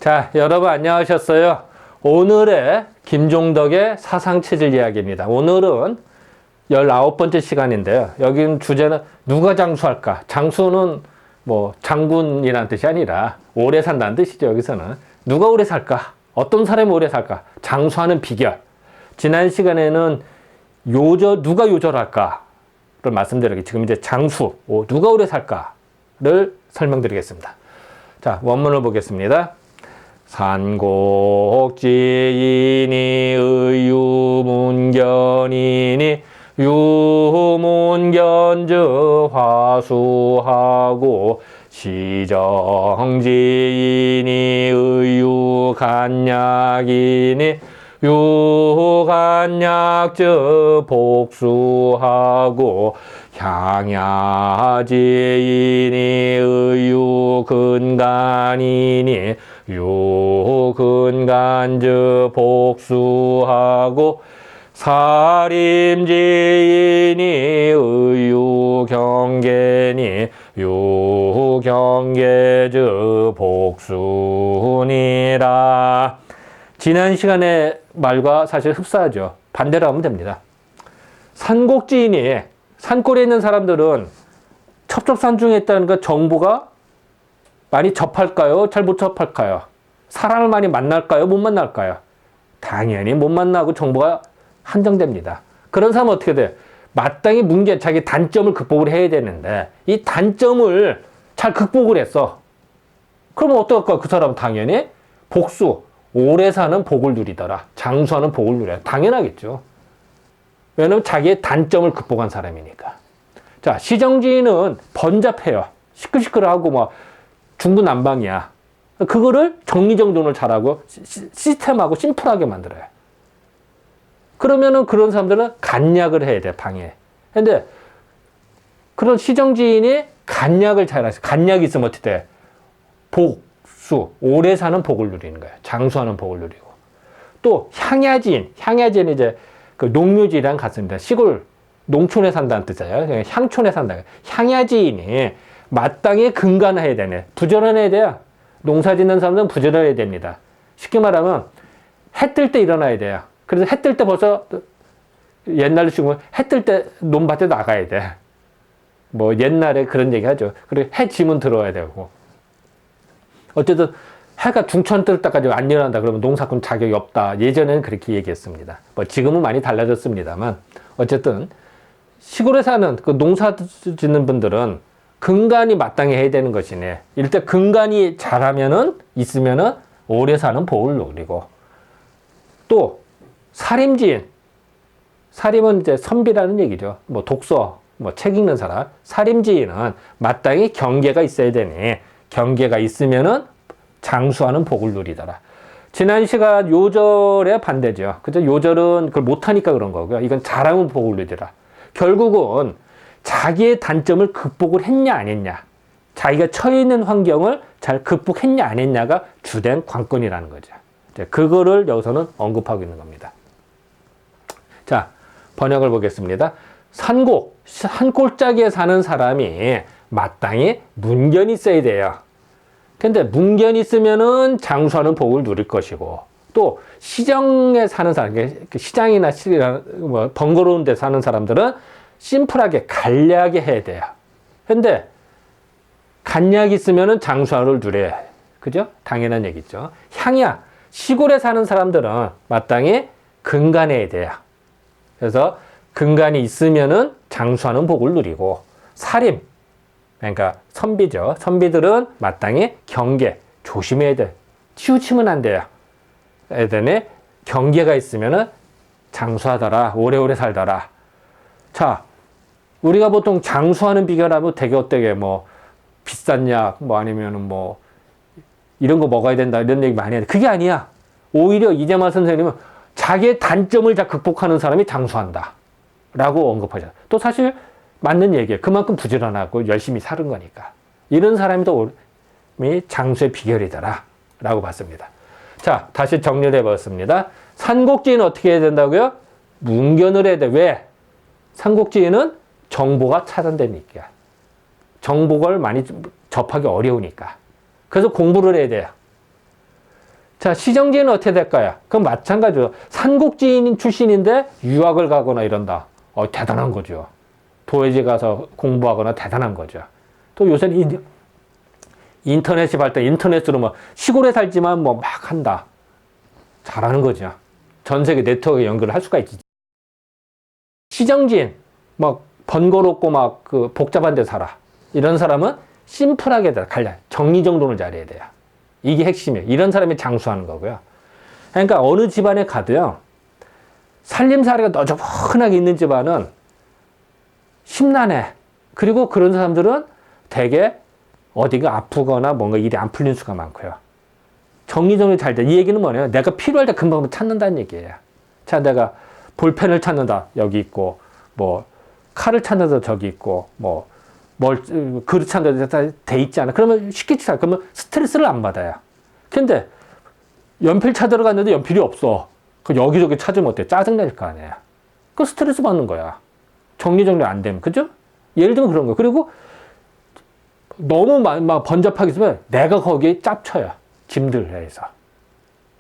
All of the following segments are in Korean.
자, 여러분 안녕하셨어요? 오늘의 김종덕의 사상체질 이야기입니다. 오늘은 19번째 시간인데요. 여기는 주제는 누가 장수할까? 장수는 뭐 장군이라는 뜻이 아니라 오래 산다는 뜻이죠. 여기서는 누가 오래 살까? 어떤 사람이 오래 살까? 장수하는 비결. 지난 시간에는 누가 요절할까를 말씀드렸기 지금 이제 장수, 누가 오래 살까를 설명드리겠습니다. 자, 원문을 보겠습니다. 산곡지인이 의유문견이니 유문견즉 화수하고 시정지인이 의유간약이니 유간약즉 복수하고 향야지인이 의유근간이니 유근간즉 복수하고 사림지인이 의유경계니 유경계즉 복수니라. 지난 시간의 말과 사실 흡사하죠. 반대로 하면 됩니다. 산곡지인이 산골에 있는 사람들은 첩첩산중에 있다는 그 정보가 많이 접할까요? 잘 못 접할까요? 사람을 많이 만날까요? 못 만날까요? 당연히 못 만나고 정보가 한정됩니다. 그런 사람은 어떻게 돼요? 마땅히 문제, 자기 단점을 극복을 해야 되는데 이 단점을 잘 극복을 했어. 그러면 어떨까? 그 사람은 당연히 복수, 오래 사는 복을 누리더라. 장수하는 복을 누려야 당연하겠죠. 왜냐면 자기의 단점을 극복한 사람이니까. 자, 시정지인은 번잡해요. 시끌시끌하고 뭐 중구난방이야. 그거를 정리정돈을 잘하고 시스템하고 심플하게 만들어요. 그러면은 그런 사람들은 간약을 해야 돼, 방해. 근데 그런 시정지인이 간약을 잘해서 간약이 있으면 어떻게 돼? 복수, 오래 사는 복을 누리는 거예요. 장수하는 복을 누리고. 또 향야지인은 이제 그 농묘지랑 같습니다. 시골 농촌에 산다는 뜻이에요. 향촌에 산다. 향야지인이 마땅히 근간해야 되네. 부지런해야 돼요. 농사 짓는 사람들은 부지런해야 됩니다. 쉽게 말하면 해 뜰 때 일어나야 돼요. 그래서 해 뜰 때 벌써 옛날로 치고 해 뜰 때 논밭에 나가야 돼. 뭐 옛날에 그런 얘기 하죠. 그리고 해 지면 들어와야 되고. 어쨌든 해가 중천 뜰 때까지 안 일어난다 그러면 농사꾼 자격이 없다. 예전에는 그렇게 얘기했습니다. 뭐 지금은 많이 달라졌습니다만 어쨌든 시골에 사는 그 농사 짓는 분들은 근간이 마땅히 해야 되는 것이네. 일단 근간이 잘하면은 있으면은 오래 사는 복을 누리고 또 사림지인, 사림은 이제 선비라는 얘기죠. 뭐 독서, 뭐 책 읽는 사람. 사림지인은 마땅히 경계가 있어야 되니 경계가 있으면은 장수하는 복을 누리더라. 지난 시간 요절의 반대죠. 그죠? 요절은 그걸 못하니까 그런 거고요. 이건 잘하면 복을 누리더라. 결국은 자기의 단점을 극복을 했냐 안 했냐, 자기가 처해 있는 환경을 잘 극복했냐 안 했냐가 주된 관건이라는 거죠. 그거를 여기서는 언급하고 있는 겁니다. 자, 번역을 보겠습니다. 산골짜기에 사는 사람이 마땅히 문견이 있어야 돼요. 근데 문견이 있으면은 장수하는 복을 누릴 것이고, 또 시정에 사는 사람, 시장이나 뭐 번거로운 데 사는 사람들은 심플하게 간략하게 해야 돼요. 근데 간략이 있으면은 장수하를 누려야 해요. 그죠? 당연한 얘기죠. 향야, 시골에 사는 사람들은 마땅히 근간해야 돼요. 그래서 근간이 있으면은 장수하는 복을 누리고, 사림, 그러니까 선비죠. 선비들은 마땅히 경계, 조심해야 돼. 치우치면 안 돼요. 애들이 경계가 있으면은 장수하더라, 오래오래 살더라. 자, 우리가 보통 장수하는 비결하면 되게 어때게 뭐 비싼 약, 뭐 아니면은 뭐 이런 거 먹어야 된다 이런 얘기 많이 하는데 그게 아니야. 오히려 이재만 선생님은 자기의 단점을 다 극복하는 사람이 장수한다 라고 언급하죠. 또 사실 맞는 얘기예요. 그만큼 부지런하고 열심히 사는 거니까. 이런 사람이 더 장수의 비결이더라 라고 봤습니다. 자, 다시 정리를 해봤습니다. 산곡지인은 어떻게 해야 된다고요? 문견을 해야 돼. 왜? 산곡지인은 정보가 차단되니까. 정보를 많이 접하기 어려우니까. 그래서 공부를 해야 돼요. 자, 시정지인은 어떻게 될까요? 그럼 마찬가지로 산곡지인 출신인데 유학을 가거나 이런다. 대단한 거죠. 도외지 가서 공부하거나 대단한 거죠. 또 요새는 인터넷이 발달, 인터넷으로 뭐 시골에 살지만 뭐 막 한다. 잘하는 거죠. 전 세계 네트워크에 연결을 할 수가 있지. 시정지인, 막 번거롭고 막 그 복잡한 데 살아. 이런 사람은 심플하게 갈려. 정리정돈을 잘해야 돼요. 이게 핵심이에요. 이런 사람이 장수하는 거고요. 그러니까 어느 집안에 가도요. 살림살이가 너저분하게 있는 집안은 심란해. 그리고 그런 사람들은 되게 어디가 아프거나 뭔가 일이 안 풀린 수가 많고요. 정리정돈이 잘 돼. 이 얘기는 뭐냐면 내가 필요할 때 금방 찾는다는 얘기예요. 자, 내가 볼펜을 찾는다. 여기 있고, 뭐 칼을 찾는다. 저기 있고, 뭐 그릇 찾는다. 다 돼 있지 않아. 그러면 쉽게 찾아. 그러면 스트레스를 안 받아요. 근데 연필 찾으러 갔는데 연필이 없어. 그 여기저기 찾으면 어때? 짜증날 거 아니에요. 그 스트레스 받는 거야. 정리정돈 안 되면. 그죠? 예를 들면 그런 거. 그리고 너무 막 번잡하게 있으면 내가 거기에 짭쳐요. 짐들 해서.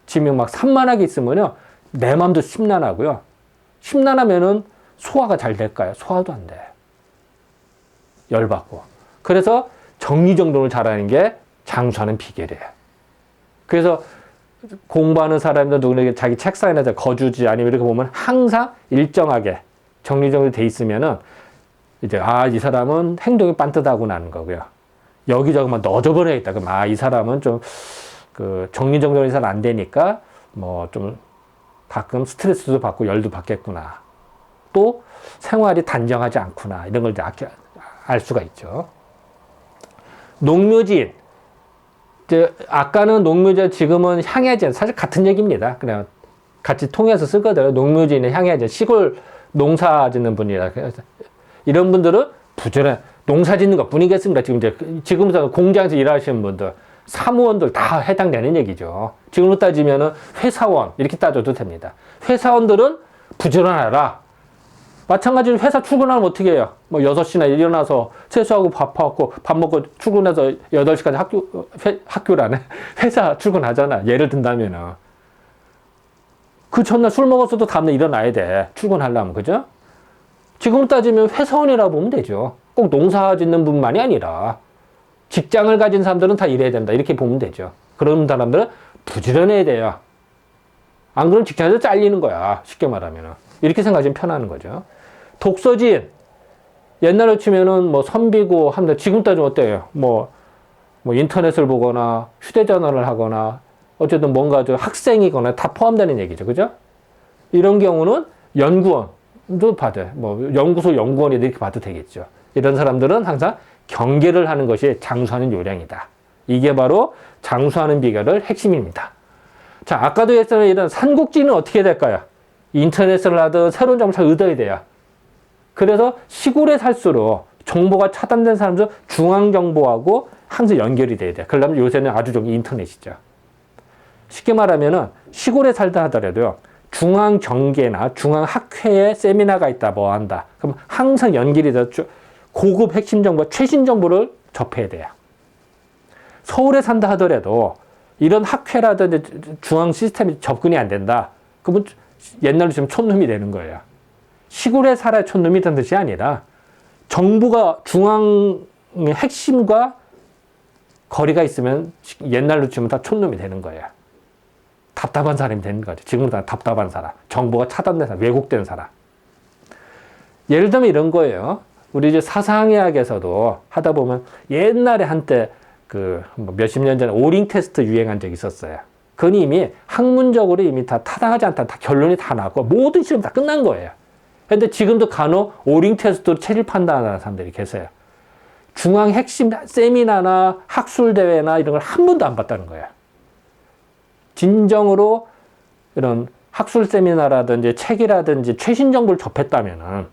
짐이 막 산만하게 있으면요. 내 마음도 심란하고요. 심란하면은 소화가 잘 될까요? 소화도 안 돼. 열받고. 그래서 정리정돈을 잘하는 게 장수하는 비결이에요. 그래서 공부하는 사람들 누구나 자기 책상이나 거주지 아니면 이렇게 보면 항상 일정하게 정리정돈이 돼 있으면은 이제 이 사람은 행동이 빤듯하구나 하는 거고요. 여기저기만 너저번해 있다. 그럼 이 사람은 좀 그 정리정돈이 잘 안 되니까 뭐 좀 가끔 스트레스도 받고 열도 받겠구나. 또 생활이 단정하지 않구나. 이런 걸 알 수가 있죠. 농묘지인. 아까는 농묘지, 지금은 향야지인. 사실 같은 얘기입니다. 그냥 같이 통해서 쓰거든요. 농묘지인은 향야지인. 시골 농사 짓는 분이라. 이런 분들은 부지런히 농사 짓는 것 뿐이겠습니다. 지금부터 공장에서 일하시는 분들, 사무원들 다 해당되는 얘기죠. 지금으로 따지면은 회사원, 이렇게 따져도 됩니다. 회사원들은 부지런하라. 마찬가지로 회사 출근하면 어떻게 해요? 뭐 6시나 일어나서 세수하고 밥 먹고 출근해서 8시까지 학교라네. 회사 출근하잖아. 예를 든다면은. 그 전날 술 먹었어도 다음날 일어나야 돼. 출근하려면. 그죠? 지금 따지면 회사원이라고 보면 되죠. 꼭 농사 짓는 분만이 아니라 직장을 가진 사람들은 다 일해야 된다. 이렇게 보면 되죠. 그런 사람들은 부지런해야 돼요. 안 그러면 직장에서 잘리는 거야. 쉽게 말하면. 이렇게 생각하시면 편하는 거죠. 독서지인. 옛날에 치면은 뭐 선비고 합니다. 지금 따지면 어때요? 뭐 인터넷을 보거나 휴대전화를 하거나 어쨌든 뭔가 학생이거나 다 포함되는 얘기죠. 그죠? 이런 경우는 연구원도 받아요. 뭐 연구소 연구원이 이렇게 봐도 되겠죠. 이런 사람들은 항상 경계를 하는 것이 장수하는 요령이다. 이게 바로 장수하는 비결의 핵심입니다. 자, 아까도 했던 이런 산곡지는 어떻게 될까요? 인터넷을 하든 새로운 정보를 잘 얻어야 돼요. 그래서 시골에 살수록 정보가 차단된 사람도 중앙정보하고 항상 연결이 돼야 돼요. 그러려면 요새는 아주 좋은 인터넷이죠. 쉽게 말하면은 시골에 살다 하더라도요. 중앙정계나 중앙학회에 세미나가 있다, 뭐 한다. 그럼 항상 연결이 돼서 고급 핵심 정보, 최신 정보를 접해야 돼요. 서울에 산다 하더라도 이런 학회라든지 중앙 시스템이 접근이 안 된다. 그러면 옛날로 치면 촌놈이 되는 거예요. 시골에 살아야 촌놈이 된 뜻이 아니라 정부가 중앙 핵심과 거리가 있으면 옛날로 치면 다 촌놈이 되는 거예요. 답답한 사람이 되는 거죠. 지금은 다 답답한 사람. 정보가 차단된 사람, 왜곡된 사람. 예를 들면 이런 거예요. 우리 이제 사상의학에서도 하다 보면 옛날에 한때 몇십 년 전에 오링 테스트 유행한 적이 있었어요. 그건 이미 학문적으로 이미 다 타당하지 않다. 다 결론이 다 나고 모든 시험 다 끝난 거예요. 근데 지금도 간혹 오링 테스트로 체질 판단하는 사람들이 계세요. 중앙 핵심 세미나나 학술대회나 이런 걸 한 번도 안 봤다는 거예요. 진정으로 이런 학술 세미나라든지 책이라든지 최신 정보를 접했다면은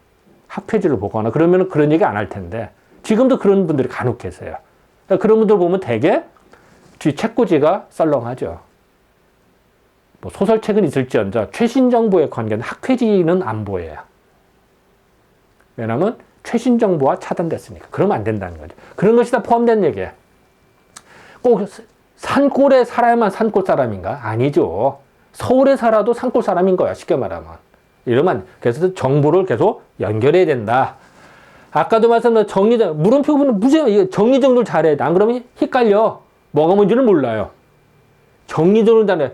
학회지를 보거나 그러면 그런 얘기 안 할 텐데 지금도 그런 분들이 간혹 계세요. 그러니까 그런 분들 보면 되게 뒤 책꽂이가 썰렁하죠. 뭐 소설책은 있을지언정 최신 정보에 관계된 학회지는 안 보여요. 왜냐하면 최신 정보와 차단됐으니까. 그러면 안 된다는 거죠. 그런 것이 다 포함된 얘기예요. 꼭 산골에 살아야만 산골 사람인가? 아니죠. 서울에 살아도 산골 사람인 거야, 쉽게 말하면. 이러면, 그래서 정보를 계속 연결해야 된다. 아까도 말씀드린 물음표는 무조건 정리정돈을 잘해야 돼. 안 그러면 헷갈려. 뭐가 뭔지를 몰라요. 정리정돈을 잘해.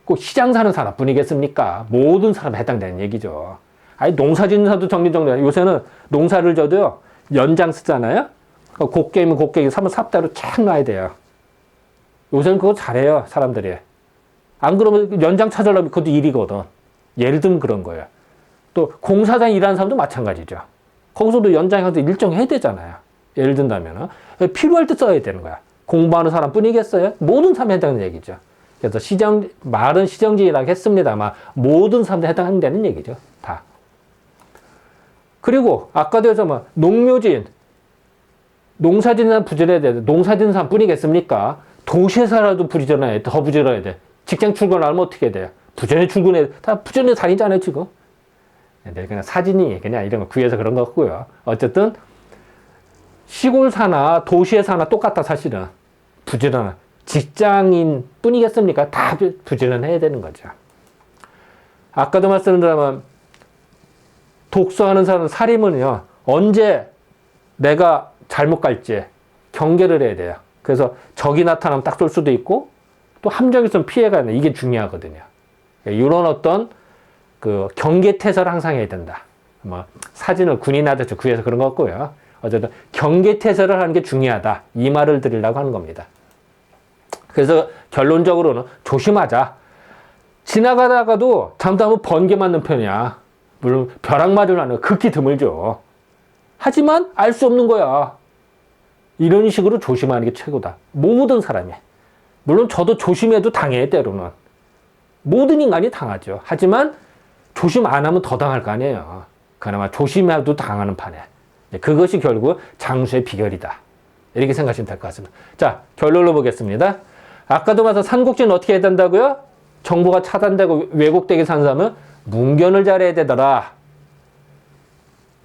꼭 시장 사는 사람뿐이겠습니까? 모든 사람에 해당되는 얘기죠. 아니, 농사 짓는 사람도 정리정돈. 요새는 농사를 져도요, 연장 쓰잖아요? 곱게이면 곱게, 사면 삽대로 쫙 놔야 돼요. 요새는 그거 잘해요, 사람들이. 안 그러면 연장 찾으려면 그것도 일이거든. 예를 들면 그런 거예요. 또 공사장 일하는 사람도 마찬가지죠. 거기서도 연장해서 일정 해야 되잖아요. 예를 든다면 필요할 때 써야 되는 거야. 공부하는 사람뿐이겠어요? 모든 사람에 해당하는 얘기죠. 그래서 말은 시정지라고 했습니다만 모든 사람들에 해당한다는 얘기죠. 다. 그리고 아까도 했지만 농묘진, 농사짓는 사람 부지런해야 돼. 농사짓는 사람뿐이겠습니까? 도시에 살아도 부지런해야 돼. 더 부지런해야 돼. 직장 출근하면 어떻게 돼요? 부지런히 출근해. 다 부지런히 다니잖아요, 지금. 그냥 사진이 그냥 이런 거 구해서 그런 거 같고요. 어쨌든 시골 사나 도시에 사나 똑같다, 사실은. 부지런한 직장인 뿐이겠습니까? 다 부지런해야 되는 거죠. 아까도 말씀드렸지만 독서하는 사람, 사림은요, 언제 내가 잘못 갈지 경계를 해야 돼요. 그래서 적이 나타나면 딱 쏠 수도 있고 또 함정이 있으면 피해가야 돼. 이게 중요하거든요. 이런 어떤 그 경계태세를 항상 해야 된다. 뭐 사진을 군인한테 구해서 그런 거 같고요. 어쨌든 경계태세를 하는 게 중요하다. 이 말을 드리려고 하는 겁니다. 그래서 결론적으로는 조심하자. 지나가다가도 잘못하면 번개 맞는 편이야. 물론 벼락 맞으려는 극히 드물죠. 하지만 알 수 없는 거야. 이런 식으로 조심하는 게 최고다. 모든 사람이. 물론 저도 조심해도 당해, 때로는. 모든 인간이 당하죠. 하지만 조심 안 하면 더 당할 거 아니에요. 그나마 조심해도 당하는 판에. 그것이 결국 장수의 비결이다. 이렇게 생각하시면 될 것 같습니다. 자, 결론을 보겠습니다. 아까도 말씀 삼국지는 어떻게 해야 된다고요? 정보가 차단되고 왜곡되게 산 사람은 문견을 잘해야 되더라.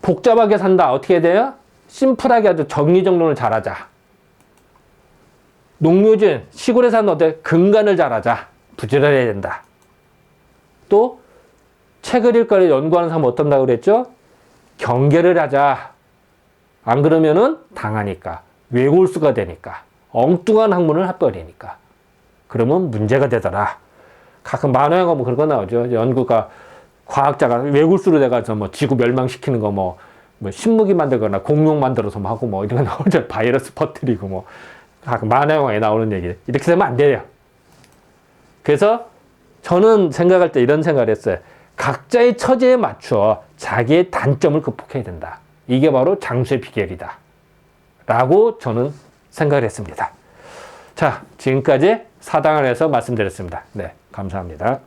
복잡하게 산다. 어떻게 해야 돼요? 심플하게 아주 정리정돈을 잘하자. 농묘진, 시골에 사는 어때? 근간을 잘하자. 부지런해야 된다. 또 책을 읽거나 연구하는 사람은 어떤다고 그랬죠? 경계를 하자. 안 그러면은 당하니까. 왜골수가 되니까. 엉뚱한 학문을 해버리니까. 그러면 문제가 되더라. 가끔 만화에 가면 그런 거 나오죠. 연구가, 과학자가 왜골수로 돼가지고 뭐 지구 멸망시키는 거 뭐 신무기 만들거나 공룡 만들어서 뭐 하고 뭐 이런 거 나오죠. 바이러스 퍼뜨리고 뭐. 가끔 만화 영화에 나오는 얘기. 이렇게 되면 안 돼요. 그래서 저는 생각할 때 이런 생각을 했어요. 각자의 처지에 맞춰 자기의 단점을 극복해야 된다. 이게 바로 장수의 비결이다. 라고 저는 생각을 했습니다. 자, 지금까지 사당을 해서 말씀드렸습니다. 네, 감사합니다.